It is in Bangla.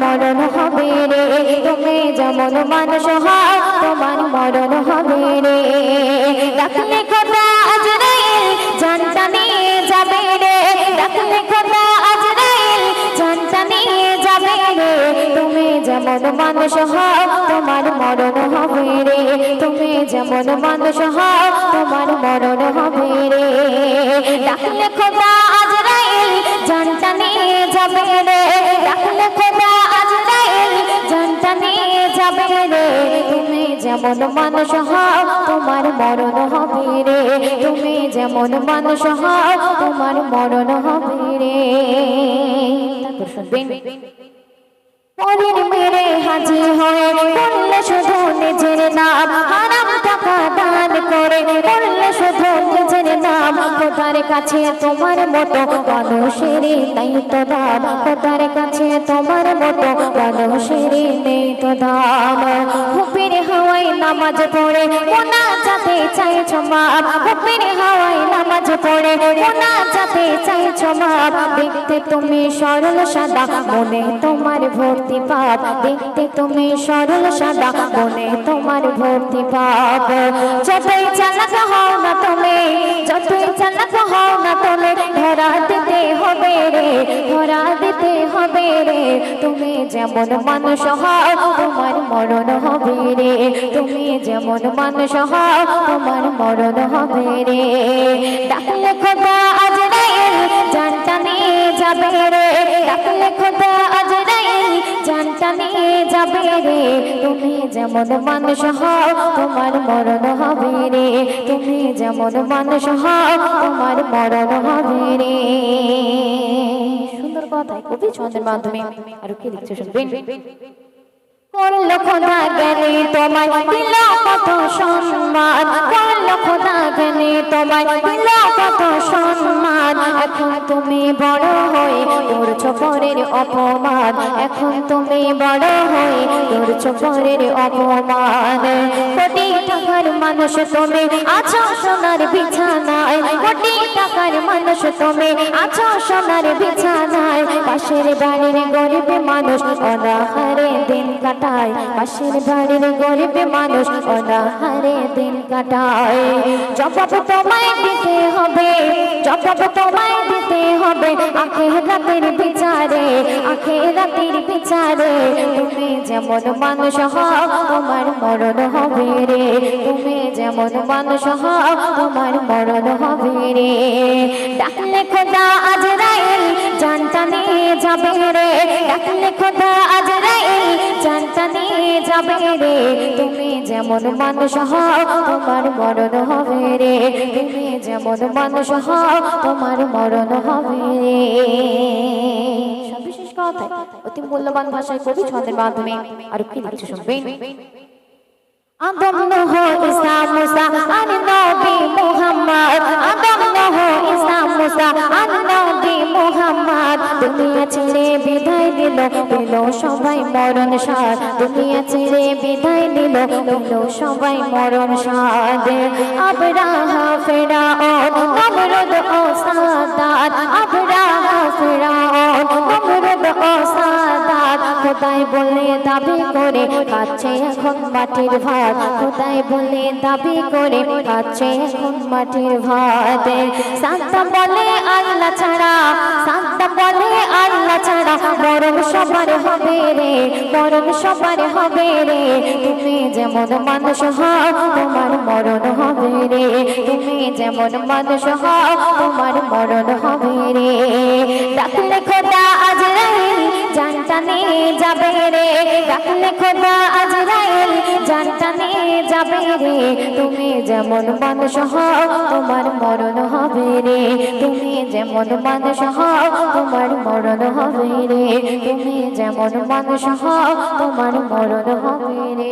মরণ হবে রে তুমি যেমন মানুষ হও তোমার মরণ হবে রে ডাকলে খোদা আজরাইল জানটা নিয়ে যাবে রে ডাকলে খোদা আজরাইল জানটা নিয়ে যাবে রে তুমি যেমন মানুষ হও তোমার মরণ হবে রে তুমি যেমন মানুষ হও তোমার মরণ হবে রে ডাকলে খোদা আজরাইল জানটা নিয়ে যাবে রে ডাকলে খোদা আজরাইল জানটা নিয়ে যাবে রে তুমি যেমন মানুষ হও তোমার মরণ হবে রে তুমি যেমন মানুষ হও তোমার মরণ হবে রে তারপর শুনবেন পরের মেরে হাজির হয়ে করলে শুধু নিজের নাম হারাম টাকা দান করে করলে শুধু নিজের নাম খোদার কাছে তোমার মতো মানুষের নেই তো দাম খোদার কাছে তোমার মতো মানুষের নেই তো দাম হুপির হাওয়ায় নামাজ পড়ে মোনাজাতে চাইছো মাপ হুপির হাওয়ায় নামাজ পড়ে মোনাজাতে চাইছো মাপ দেখতে তুমি সরল সাদা মনে তোমার ভর্তি পাপ দেখতে তুমি সরল সাদা মনে তোমার ভর্তি পাপ যতই চালাক হও না তুমি যতই চালাক হও না তুমি ধরা দিতে হবে রে ধরা দিতে হবে রে তুমি যেমন মানুষ হও তোমার মরণ হবে রে তুমি যেমন মানুষ হও তোমার মরণ হবে রে ডাকলে খোদা আজরাইল জানটা নিয়ে যাবে রে ডাকলে খোদা আজরাইল জানটা নিয়ে যাবে রে তুমি যেমন মানুষ হও তোমার মরণ হবে রে তুমি যেমন মানুষ হও তোমার মরণ হবে রে সুন্দর কথা কবি ছন্দের মাধ্যমে আর কি লিখছে শুনবেন করল খোদা জ্ঞানী তোমায় দিল কত সম্মান করল খোদা জ্ঞানী তোমায় দিল কত সম্মান এখন তুমি বড় হয়ে করছো পরের অপমান এখন তুমি বড় হয়ে করছো পরের অপমান কোটি টাকার মানুষ তুমি আছো সোনার বিছানায় কোটি টাকার মানুষ তুমি আছো সোনার বিছানায় পাশের বাড়ির গরিব মানুষ অনাহারে দিন কাটায় পাশের বাড়ির গরিব মানুষ অনাহারে দিন কাটায় জবাব তোমায় দিতে হবে জবাব তোমায় দিতে হবে আখিরাতের বিচারে আখিরাতের বিচারে তুমি যেমন মানুষ হও তোমার মরণ হবে রে তুমি যেমন মানুষ হও তোমার মরণ হবে রে ডাকলে খোদা আজরাইল জানটা নিয়ে যাবে রে ডাকলে খোদা আজরাইল জানটা নিয়ে যাবে রে তুমি যেমন মানুষ হও তোমার মরণ হবে রে তুমি যেমন মানুষ হও তোমার মরণ হবে রে সবিশেষ কথা অতি মূল্যবান ভাষায় কবি ছন্দের মাধ্যমে আর কি লিখছে শুনবেন আদম নূহ ঈসা মুসা আর নবী মুহাম্মদ আদম নূহ ঈসা মুসা আর নবী মুহাম্মদ দুনিয়া ছেড়ে বিদায় দিল দিল সবাই মরণ সাদ দুনিয়া ছেড়ে বিদায় দিল দিল সবাই মরণ সাদ আবরাহা ফিরআউন নমরুদ ও সাদাত আবরাহা ফিরআউন নমরুদ ও সাদাত খোদাই বলে দাবি করে খাচ্ছে এখন মাটির ভাত খোদাই বলে দাবি করে খাচ্ছে এখন মাটির ভাত সান্তা বলে আল্লাহ ছাড়া সান্তা বলে আল্লাহ ছাড়া মরণ সবার হবে রে মরণ সবার হবে রে তুমি যেমন মানুষ হও তোমার মরণ হবে রে তুমি যেমন মানুষ হও তোমার মরণ হবে রে ডাকলে খোদা আজরাইল জানটা নিয়ে যাবে রে ডাকলে খোদা আজরাইল জানটা নিয়ে যাবে রে তুমি যেমন মানুষ হও তোমার মরণ হবে রে তুমি যেমন মানুষ হও তোমার মরণ হবে রে তুমি যেমন মানুষ হও তোমার মরণ হবে রে